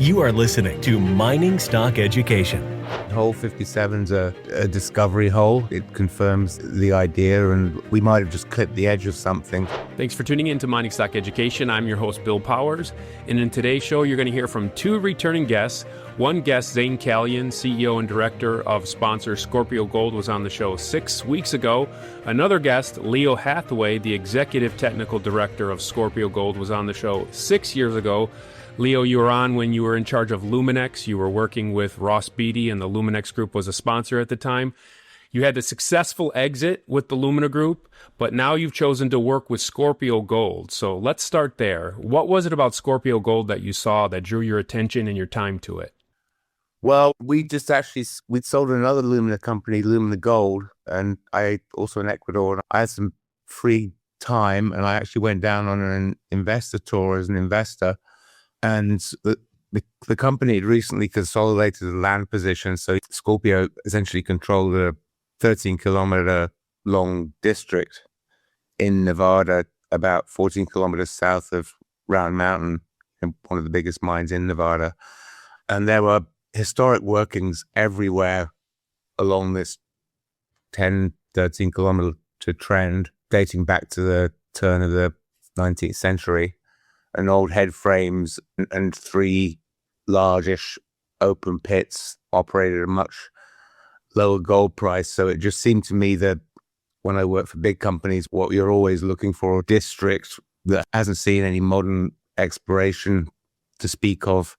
You are listening to Mining Stock Education. Hole 57's a discovery hole. It confirms the idea, and we might have just clipped the edge of something. Thanks for tuning in to Mining Stock Education. I'm your host, Bill Powers. And in today's show, you're going to hear from two returning guests. One guest, Zayn, CEO and director of sponsor Scorpio Gold, was on the show 6 weeks ago. Another guest, Leo Hathaway, the executive technical director of Scorpio Gold, was on the show 6 years ago. Leo, you were on when you were in charge of Luminex. You were working with Ross Beatty, and the Luminex Group was a sponsor at the time. You had the successful exit with the Lumina Group, but now you've chosen to work with Scorpio Gold. So let's start there. What was it about Scorpio Gold that you saw that drew your attention and your time to it? Well, we'd sold another Lumina company, Lumina Gold, and I also in Ecuador. And I had some free time, and I actually went down on an investor tour as an investor. And the company had recently consolidated the land position, so Scorpio essentially controlled a 13-kilometer long district in Nevada, about 14 kilometers south of Round Mountain, one of the biggest mines in Nevada. And there were historic workings everywhere along this 10, 13-kilometer trend dating back to the turn of the 19th century. And old head frames and three largish open pits operated at a much lower gold price. So it just seemed to me that when I work for big companies, what you're always looking for a district that hasn't seen any modern exploration to speak of,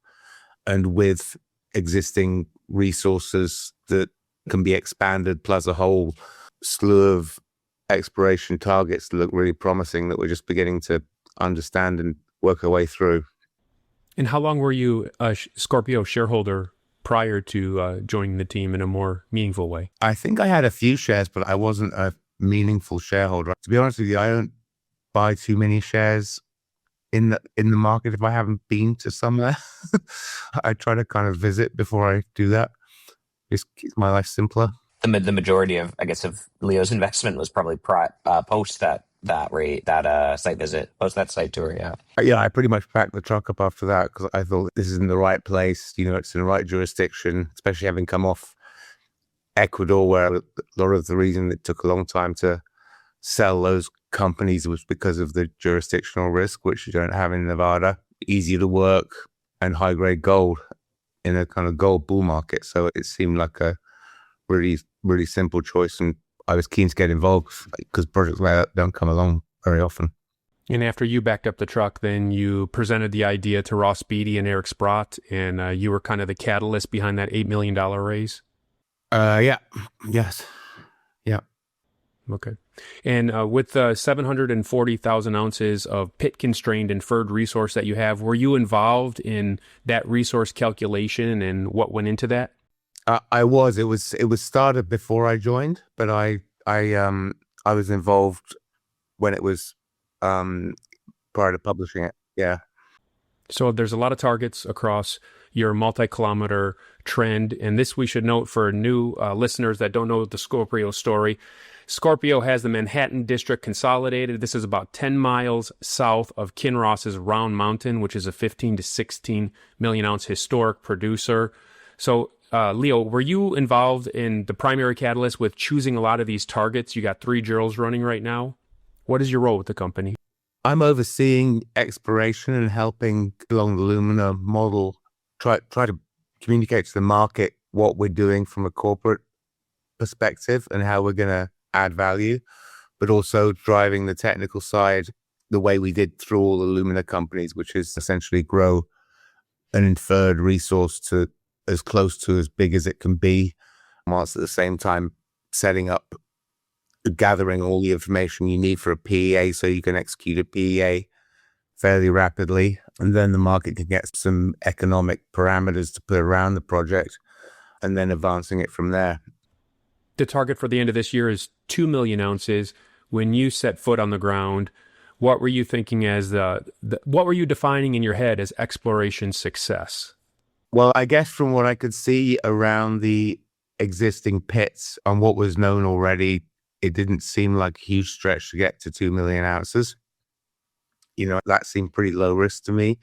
and with existing resources that can be expanded, plus a whole slew of exploration targets that look really promising that we're just beginning to understand and work our way through. And how long were you a Scorpio shareholder prior to joining the team in a more meaningful way? I think I had a few shares, but I wasn't a meaningful shareholder. To be honest with you, I don't buy too many shares in the market if I haven't been to somewhere. I try to kind of visit before I do that. Just keeps my life simpler. The majority of, I guess, of Leo's investment was probably post that site visit, post that site tour. Yeah, I pretty much packed the truck up after that because I thought this is in the right place. You know, it's in the right jurisdiction, especially having come off Ecuador, where a lot of the reason it took a long time to sell those companies was because of the jurisdictional risk, which you don't have in Nevada. Easy to work and high grade gold in a kind of gold bull market. So it seemed like a really, really simple choice, and I was keen to get involved because projects like that don't come along very often. And after you backed up the truck, then you presented the idea to Ross Beatty and Eric Sprott, and you were kind of the catalyst behind that $8 million raise? Yeah. Yes. Yeah. Okay. And with the 740,000 ounces of pit-constrained inferred resource that you have, were you involved in that resource calculation and what went into that? I was. It was started before I joined, but I was involved when it was prior to publishing it. Yeah. So there's a lot of targets across your multi-kilometer trend, and this we should note for new listeners that don't know the Scorpio story. Scorpio has the Manhattan District consolidated. This is about 10 miles south of Kinross's Round Mountain, which is a 15 to 16 million ounce historic producer. So Leo, were you involved in the primary catalyst with choosing a lot of these targets? You got 3 drills running right now. What is your role with the company? I'm overseeing exploration and helping along the Lumina model, try to communicate to the market what we're doing from a corporate perspective and how we're going to add value, but also driving the technical side the way we did through all the Lumina companies, which is essentially grow an inferred resource to as close to as big as it can be, whilst at the same time setting up, gathering all the information you need for a PEA so you can execute a PEA fairly rapidly. And then the market can get some economic parameters to put around the project and then advancing it from there. The target for the end of this year is 2 million ounces. When you set foot on the ground, what were you thinking as what were you defining in your head as exploration success? Well, I guess from what I could see around the existing pits and what was known already, it didn't seem like a huge stretch to get to 2 million ounces. You know, that seemed pretty low risk to me.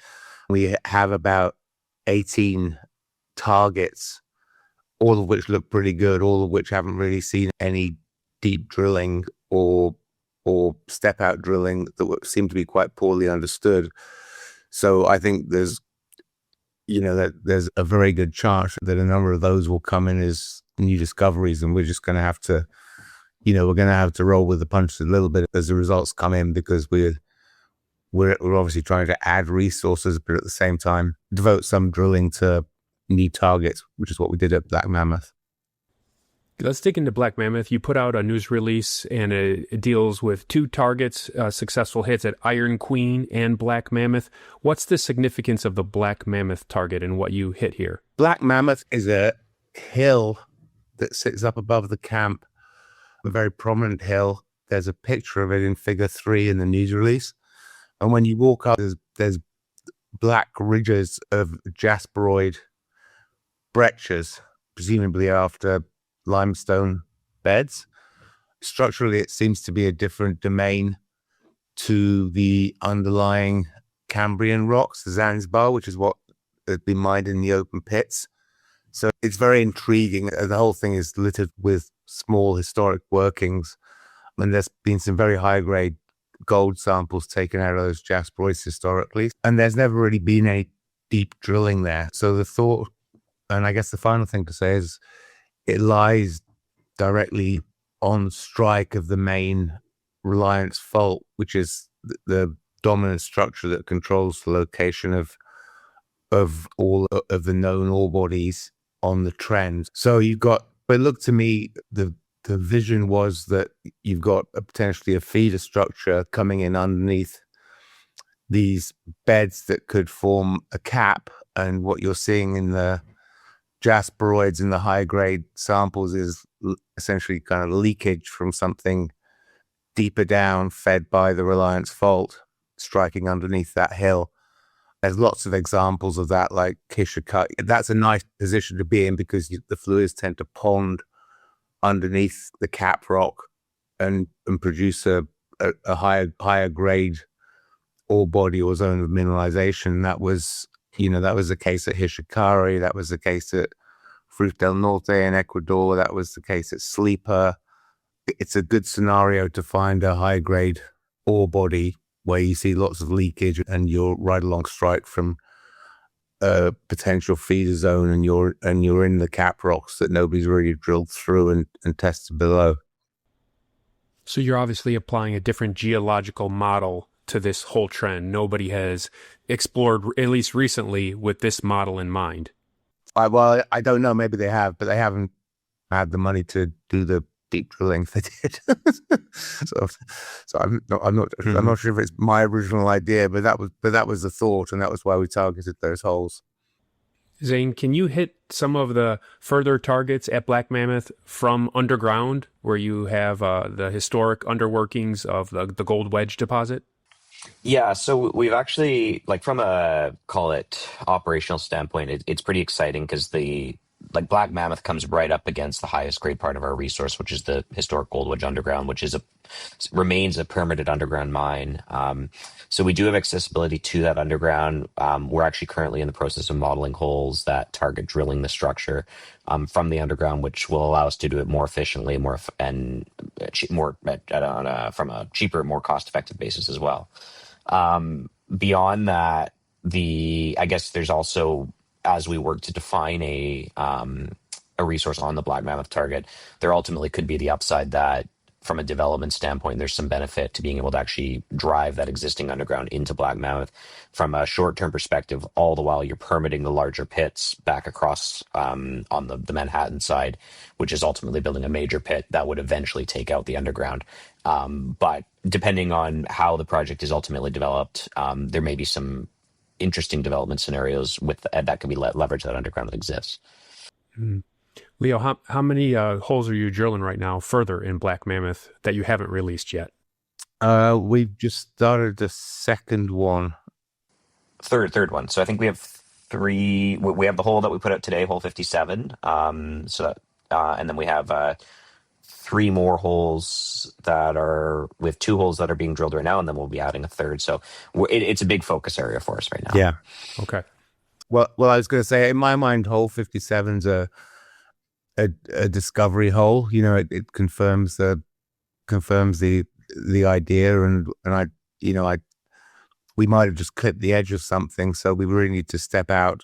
We have about 18 targets, all of which look pretty good, all of which haven't really seen any deep drilling or step out drilling that seem to be quite poorly understood. So I think there's a very good chance that a number of those will come in as new discoveries, and we're just going to have to, roll with the punches a little bit as the results come in, because we're obviously trying to add resources, but at the same time devote some drilling to new targets, which is what we did at Black Mammoth. Let's dig into Black Mammoth. You put out a news release, and it deals with 2 targets, successful hits at Iron Queen and Black Mammoth. What's the significance of the Black Mammoth target and what you hit here? Black Mammoth is a hill that sits up above the camp, a very prominent hill. There's a picture of it in figure 3 in the news release. And when you walk up, there's black ridges of jasperoid breccias, presumably after limestone beds. Structurally, it seems to be a different domain to the underlying Cambrian rocks, the Zanzibar, which is what had been mined in the open pits. So it's very intriguing. The whole thing is littered with small historic workings, and there's been some very high-grade gold samples taken out of those jasperoids historically, and there's never really been any deep drilling there. So the thought, and I guess the final thing to say, is it lies directly on strike of the main Reliance Fault, which is the dominant structure that controls the location of all of the known ore bodies on the trend. So but look, to me, the vision was that you've got potentially a feeder structure coming in underneath these beds that could form a cap, and what you're seeing in the jasperoids in the high-grade samples is essentially kind of leakage from something deeper down, fed by the Reliance Fault, striking underneath that hill. There's lots of examples of that, like Kishaka. That's a nice position to be in, because the fluids tend to pond underneath the cap rock and produce a higher grade ore body or zone of mineralization. That was the case at Hishikari. That was the case at Fruta del Norte in Ecuador. That was the case at Sleeper. It's a good scenario to find a high grade ore body where you see lots of leakage and you're right along strike from a potential feeder zone, and you're in the cap rocks that nobody's really drilled through and tested below. So you're obviously applying a different geological model to this whole trend. Nobody has explored, at least recently, with this model in mind. I don't know. Maybe they have, but they haven't had the money to do the deep drilling they did. so I'm not sure if it's my original idea, but that was the thought, and that was why we targeted those holes. Zayn, can you hit some of the further targets at Black Mammoth from underground, where you have the historic underworkings of the gold wedge deposit? Yeah, so we've actually, like, from a, call it, operational standpoint, it's pretty exciting, because Black Mammoth comes right up against the highest grade part of our resource, which is the historic Gold Wedge Underground, which remains a permitted underground mine. So we do have accessibility to that underground. We're actually currently in the process of modeling holes that target drilling the structure from the underground, which will allow us to do it more efficiently, from a cheaper, more cost-effective basis as well. Beyond that, I guess there's also, as we work to define a resource on the Black Mammoth target, there ultimately could be the upside that, from a development standpoint, there's some benefit to being able to actually drive that existing underground into Black Mammoth from a short-term perspective, all the while you're permitting the larger pits back across on the Manhattan side, which is ultimately building a major pit that would eventually take out the underground. But depending on how the project is ultimately developed, there may be some interesting development scenarios that can be leverage that underground that exists. Mm. Leo, how many holes are you drilling right now further in Black Mammoth that you haven't released yet? We've just started the second one. Third one. So I think we have 3. We have the hole that we put out today, hole 57. And then we have 3 more holes we have 2 holes that are being drilled right now, and then we'll be adding a third. So it's a big focus area for us right now. Yeah. Okay. Well, I was going to say, in my mind, hole 57's a discovery hole. You know, it confirms the idea, and we might have just clipped the edge of something, so we really need to step out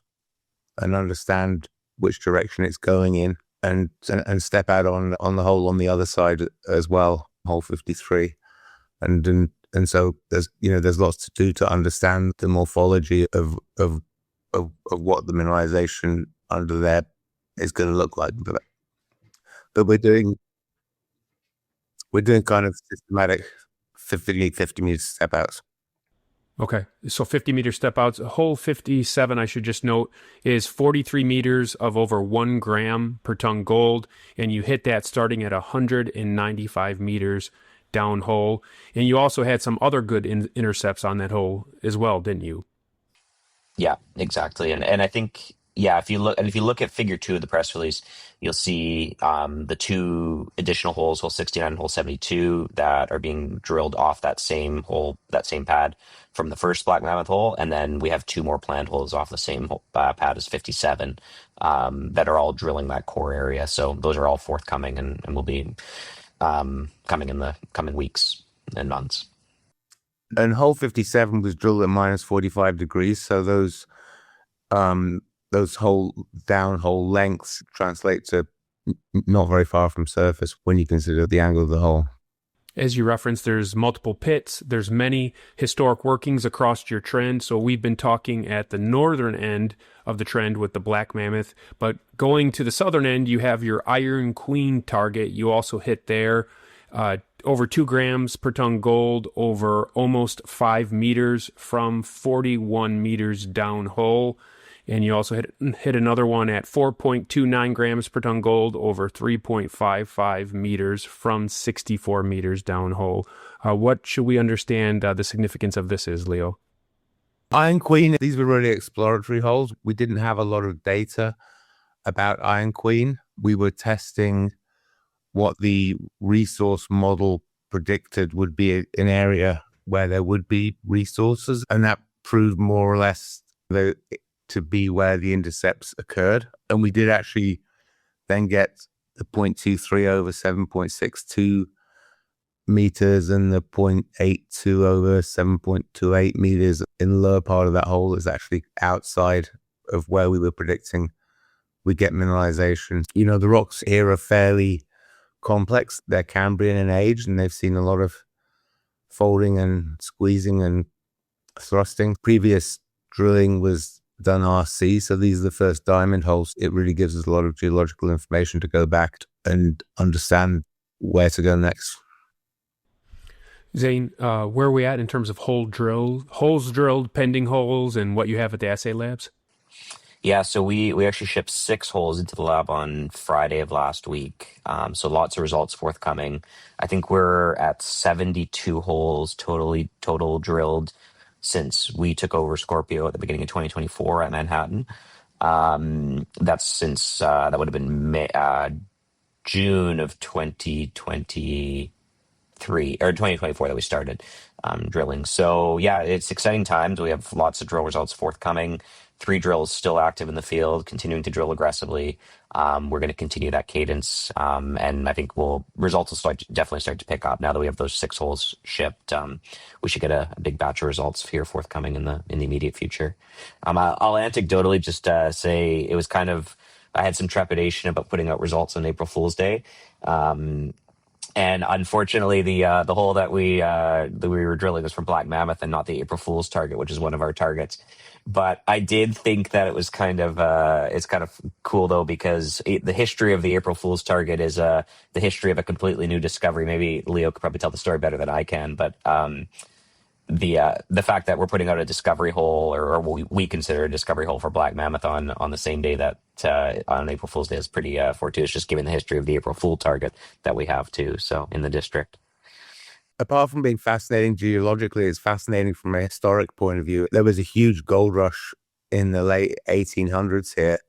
and understand which direction it's going in, and step out on the hole on the other side as well, hole 53, and so there's lots to do to understand the morphology of what the mineralization under there is going to look like. But we're doing kind of systematic 50 meter step outs. Okay, so 50-meter step outs. Hole 57, I should just note, is 43 meters of over 1 gram per ton gold, and you hit that starting at 195 meters downhole. And you also had some other good intercepts on that hole as well, didn't you? Yeah, exactly. And I think, yeah, if you look at figure 2 of the press release, you'll see the 2 additional holes, hole 69 and hole 72, that are being drilled off that same hole, that same pad from the first Black Mammoth hole. And then we have 2 more planned holes off the same pad as 57 that are all drilling that core area. So those are all forthcoming and will be coming in the coming weeks and months. And hole 57 was drilled at minus 45 degrees, so those whole downhole lengths translate to not very far from surface when you consider the angle of the hole. As you referenced, there's multiple pits. There's many historic workings across your trend. So we've been talking at the northern end of the trend with the Black Mammoth. But going to the southern end, you have your Iron Queen target. You also hit there. Over 2 grams per ton gold over almost 5 meters from 41 meters downhole. And you also hit another one at 4.29 grams per ton gold over 3.55 meters from 64 meters downhole. What should we understand the significance of this is, Leo? Iron Queen, these were really exploratory holes. We didn't have a lot of data about Iron Queen. We were testing what the resource model predicted would be an area where there would be resources, and that proved more or less to be where the intercepts occurred. And we did actually then get the 0.23 over 7.62 meters and the 0.82 over 7.28 meters in the lower part of that hole is actually outside of where we were predicting we get mineralization. You know, the rocks here are fairly complex. They're Cambrian in age, and they've seen a lot of folding and squeezing and thrusting. Previous drilling was done RC, so these are the first diamond holes. It really gives us a lot of geological information to go back and understand where to go next. Zayn, where are we at in terms of holes drilled, pending holes, and what you have at the assay labs? Yeah, so we actually shipped 6 holes into the lab on Friday of last week. So lots of results forthcoming. I think we're at 72 holes total drilled since we took over Scorpio at the beginning of 2024 at Manhattan. That's since that would have been June of 2023 or 2024 that we started drilling. So yeah, it's exciting times. We have lots of drill results forthcoming. 3 drills still active in the field, continuing to drill aggressively. We're going to continue that cadence, and I think results will definitely start to pick up now that we have those 6 holes shipped. We should get a big batch of results here forthcoming in the immediate future. I'll anecdotally just say it was I had some trepidation about putting out results on April Fool's Day. And unfortunately, the hole that we were drilling was from Black Mammoth and not the April Fool's target, which is one of our targets. But I did think that it was it's kind of cool though, because the history of the April Fool's target is the history of a completely new discovery. Maybe Leo could probably tell the story better than I can, but the fact that we're putting out a discovery hole, or what we consider a discovery hole for Black Mammoth on the same day that on April Fool's Day is pretty fortuitous, just given the history of the April Fool target that we have too. So in the district. Apart from being fascinating geologically, it's fascinating from a historic point of view. There was a huge gold rush in the late 1800s here,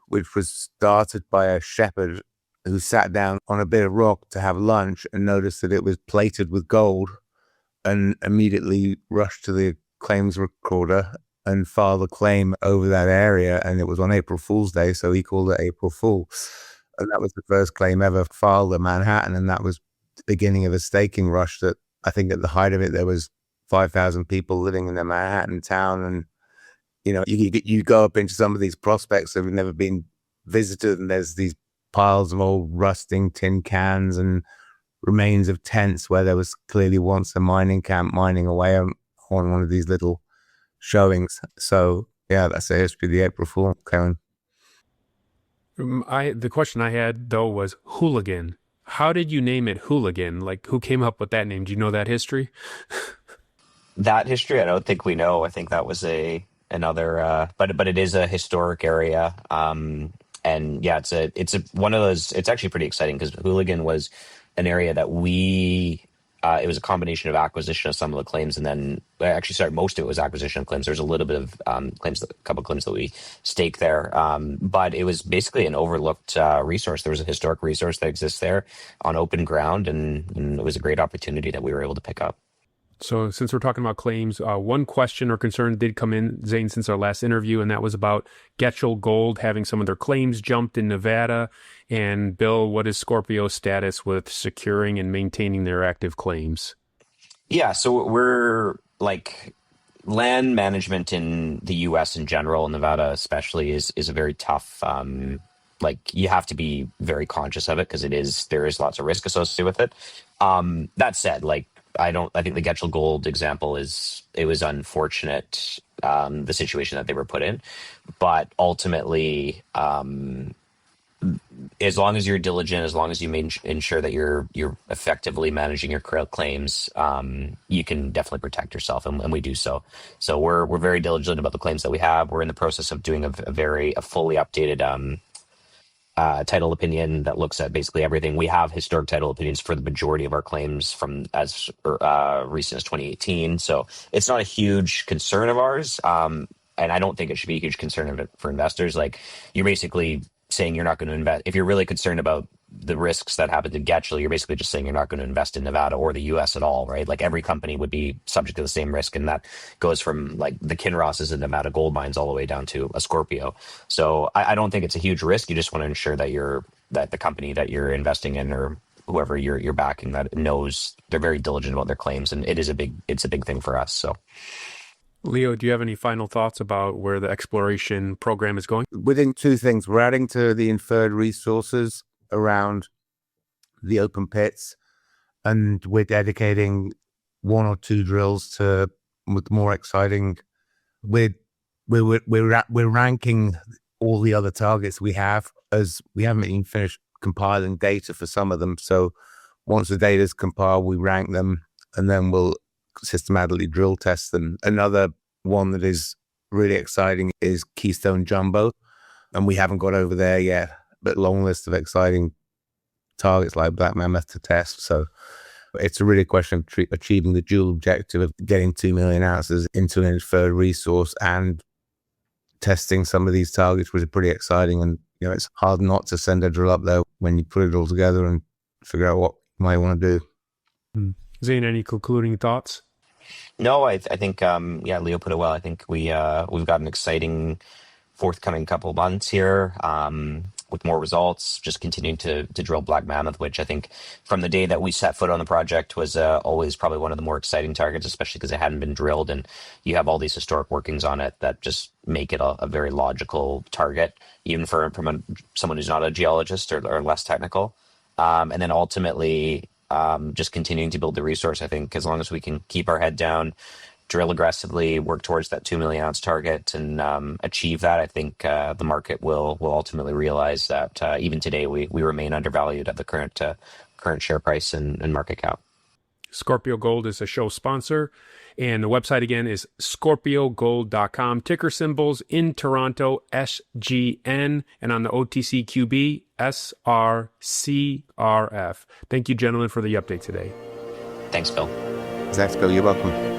which was started by a shepherd who sat down on a bit of rock to have lunch and noticed that it was plated with gold, and immediately rushed to the claims recorder and filed a claim over that area. And it was on April Fool's Day, so he called it April Fool. And that was the first claim ever filed in Manhattan. And that was the beginning of a staking rush that I think at the height of it, there was 5,000 people living in the Manhattan town. And, you know, you go up into some of these prospects that have never been visited, and there's these piles of old rusting tin cans and remains of tents where there was clearly once a mining camp mining away on one of these little showings. So yeah, that's the history of the April Fool, Karen. The question I had though was Hooligan. How did you name it Hooligan? Like, who came up with that name? Do you know that history? That history, I don't think we know. I think that was another, but it is a historic area. And yeah, it's one of those. It's actually pretty exciting because Hooligan was an area that it was a combination of acquisition of some of the claims, and then actually, sorry, most of it was acquisition of claims. There's a little bit of claims, a couple of claims that we staked there, but it was basically an overlooked resource. There was a historic resource that exists there on open ground, and it was a great opportunity that we were able to pick up. So since we're talking about claims, one question or concern did come in, Zayn, since our last interview, and that was about Getchell Gold having some of their claims jumped in Nevada. And Bill, what is Scorpio's status with securing and maintaining their active claims? Yeah, so we're like land management in the U.S. in general, Nevada especially, is a very tough. Like you have to be very conscious of it because there is lots of risk associated with it. That said, like I think the Getchell Gold example it was unfortunate, the situation that they were put in, but ultimately, as long as you're diligent, as long as you ensure that you're effectively managing your claims, you can definitely protect yourself, and we do so. So we're very diligent about the claims that we have. We're in the process of doing a fully updated title opinion that looks at basically everything. We have historic title opinions for the majority of our claims from as recent as 2018. So it's not a huge concern of ours. And I don't think it should be a huge concern for investors. Like you're basically saying you're not going to invest. If you're really concerned about the risks that happen to Getchell, you're basically just saying you're not going to invest in Nevada or the US at all, right? Like every company would be subject to the same risk. And that goes from like the Kinrosses and Nevada gold mines all the way down to a Scorpio. So I don't think it's a huge risk. You just want to ensure that the company that you're investing in or whoever you're backing that knows they're very diligent about their claims. And it's a big thing for us. So Leo, do you have any final thoughts about where the exploration program is going? Within two things, we're adding to the inferred resources around the open pits, and we're dedicating one or two drills to with more exciting. We're ranking all the other targets we have, as we haven't even finished compiling data for some of them. So once the data is compiled, we rank them, and then we'll systematically drill test them. Another one that is really exciting is Keystone Jumbo, and we haven't got over there yet, but long list of exciting targets like Black Mammoth to test. So it's a really question of achieving the dual objective of getting 2 million ounces into an inferred resource and testing some of these targets, which is pretty exciting. And you know, it's hard not to send a drill up there when you put it all together and figure out what you might want to do. Zayn, any concluding thoughts? no, I think Leo put it well. I think we've got an exciting forthcoming couple of months here, with more results, just continuing to drill Black Mammoth, which I think from the day that we set foot on the project was always probably one of the more exciting targets, especially because it hadn't been drilled, and you have all these historic workings on it that just make it a very logical target, even from someone who's not a geologist or less technical. And then ultimately, just continuing to build the resource. I think as long as we can keep our head down, drill aggressively, work towards that 2 million ounce target, and achieve that, I think the market will ultimately realize that even today we remain undervalued at the current share price and market cap. Scorpio Gold is a show sponsor, and the website again is scorpiogold.com. Ticker symbols in Toronto, SGN, and on the OTCQB, SRCRF. Thank you, gentlemen, for the update today. Thanks, Bill. Thanks, Bill. You're welcome.